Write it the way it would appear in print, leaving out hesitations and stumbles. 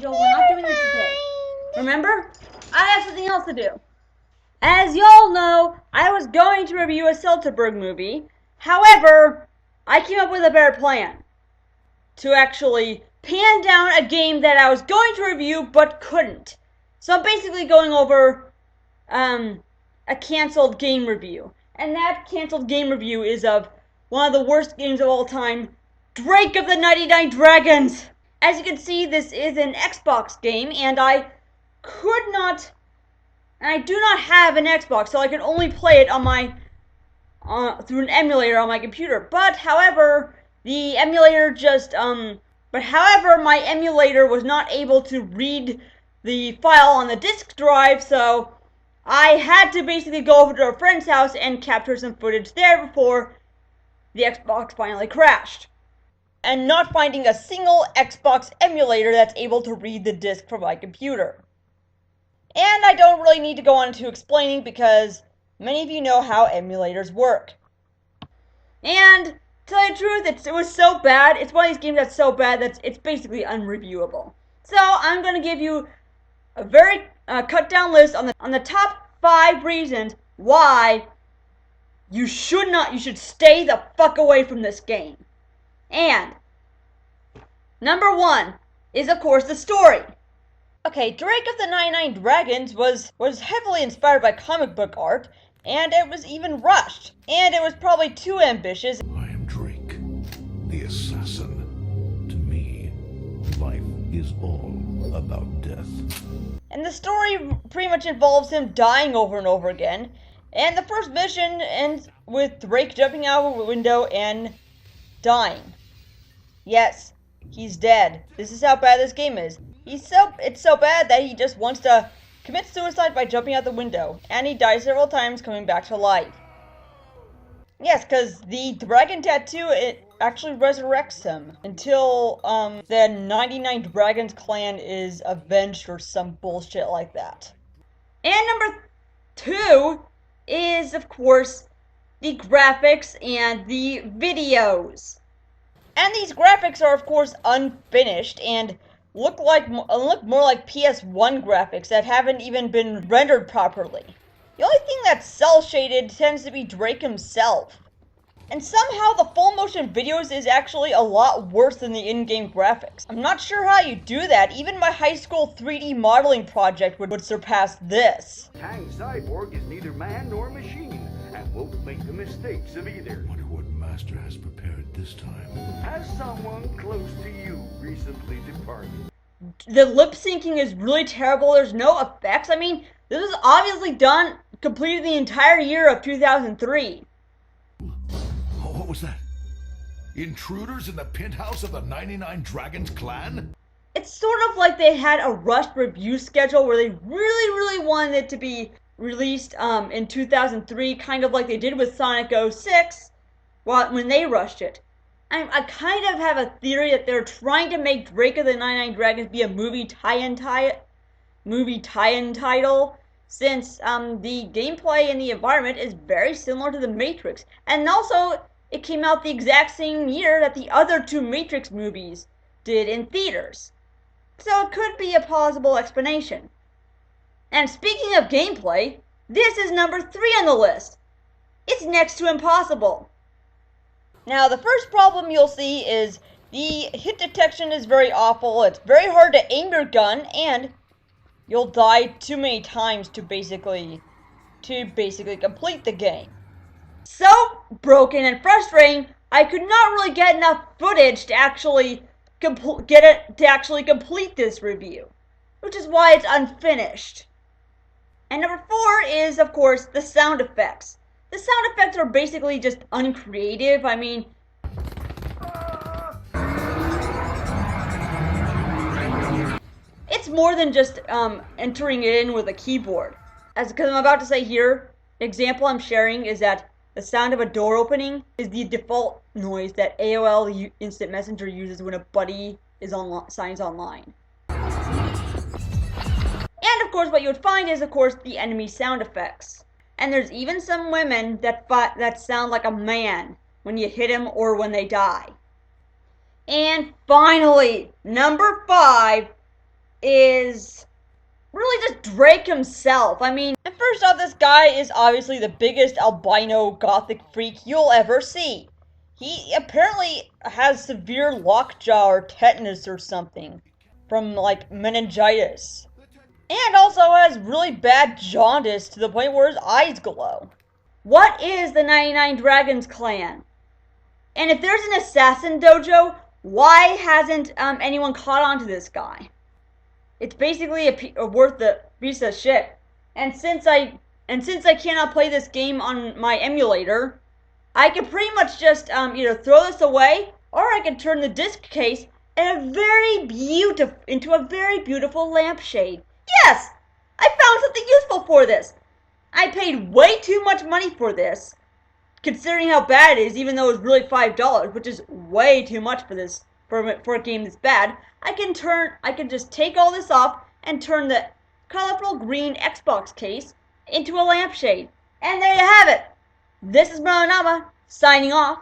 Angel. We're not doing this today. Remember? I have something else to do. As y'all know, I was going to review a Soderbergh movie. However, I came up with a better plan. To actually pan down a game that I was going to review but couldn't. So I'm basically going over a canceled game review. And that canceled game review is of one of the worst games of all time, Drake of the 99 Dragons. As you can see, this is an Xbox game, and I do not have an Xbox, so I can only play it on my through an emulator on my computer. But however, my emulator was not able to read the file on the disk drive, so I had to basically go over to a friend's house and capture some footage there before the Xbox finally crashed. And not finding a single Xbox emulator that's able to read the disk from my computer. And I don't really need to go on into explaining because many of you know how emulators work. And to tell you the truth, it was so bad, it's one of these games that's so bad that it's basically unreviewable. So I'm going to give you a very cut down list on the top 5 reasons why you should stay the fuck away from this game. And number 1 is, of course, the story. Okay, Drake of the 99 Dragons was heavily inspired by comic book art, and it was even rushed, and it was probably too ambitious. I am Drake, the assassin. To me, life is all about death. And the story pretty much involves him dying over and over again, and the first mission ends with Drake jumping out of a window and dying. Yes, he's dead. This is how bad this game is. It's so bad that he just wants to commit suicide by jumping out the window, and he dies several times coming back to life. Yes, because the dragon tattoo, it actually resurrects him until the 99 Dragons clan is avenged or some bullshit like that. And number 2 is, of course, the graphics and the videos. And these graphics are, of course, unfinished and look more like PS1 graphics that haven't even been rendered properly. The only thing that's cel-shaded tends to be Drake himself. And somehow the full motion videos is actually a lot worse than the in-game graphics. I'm not sure how you do that. Even my high school 3D modeling project would surpass this. Kang Cyborg is neither man nor machine, and won't make the mistakes of either. Wonder what Master has prepared this time. Has someone close to you recently departed? The lip syncing is really terrible. There's no effects. I mean, this was obviously completed the entire year of 2003. What was that? Intruders in the penthouse of the 99 Dragons clan? It's sort of like they had a rushed review schedule where they really wanted it to be released in 2003, kind of like they did with Sonic 06 when they rushed it. I kind of have a theory that they're trying to make Drake of the 99 Dragons be a movie tie-in title, since the gameplay and the environment is very similar to The Matrix. And also, it came out the exact same year that the other 2 Matrix movies did in theaters. So it could be a plausible explanation. And speaking of gameplay, this is number 3 on the list. It's next to impossible. Now, the first problem you'll see is the hit detection is very awful. It's very hard to aim your gun, and you'll die too many times to basically complete the game. So broken and frustrating, I could not really get enough footage to actually complete this review, which is why it's unfinished. And number 4 is, of course, the sound effects. The sound effects are basically just uncreative. I mean, it's more than just entering it in with a keyboard. Because I'm about to say here, the example I'm sharing is that the sound of a door opening is the default noise that AOL Instant Messenger uses when a buddy is signs online. And of course, what you would find is, of course, the enemy sound effects. And there's even some women that sound like a man when you hit them or when they die. And finally, number 5 is really just Drake himself. I mean, and first off, this guy is obviously the biggest albino gothic freak you'll ever see. He apparently has severe lockjaw or tetanus or something from like meningitis. And also has really bad jaundice to the point where his eyes glow. What is the 99 Dragons clan? And if there's an assassin dojo, why hasn't anyone caught on to this guy? It's basically a worth the piece of shit. And since I cannot play this game on my emulator, I can pretty much just either throw this away or I can turn the disc case into a very beautiful lampshade. Yes, I found something useful for this. I paid way too much money for this, considering how bad it is, even though it's really $5, which is way too much for this for a game this bad. I can just take all this off and turn the colorful green Xbox case into a lampshade. And there you have it. This is Marlyonama, signing off.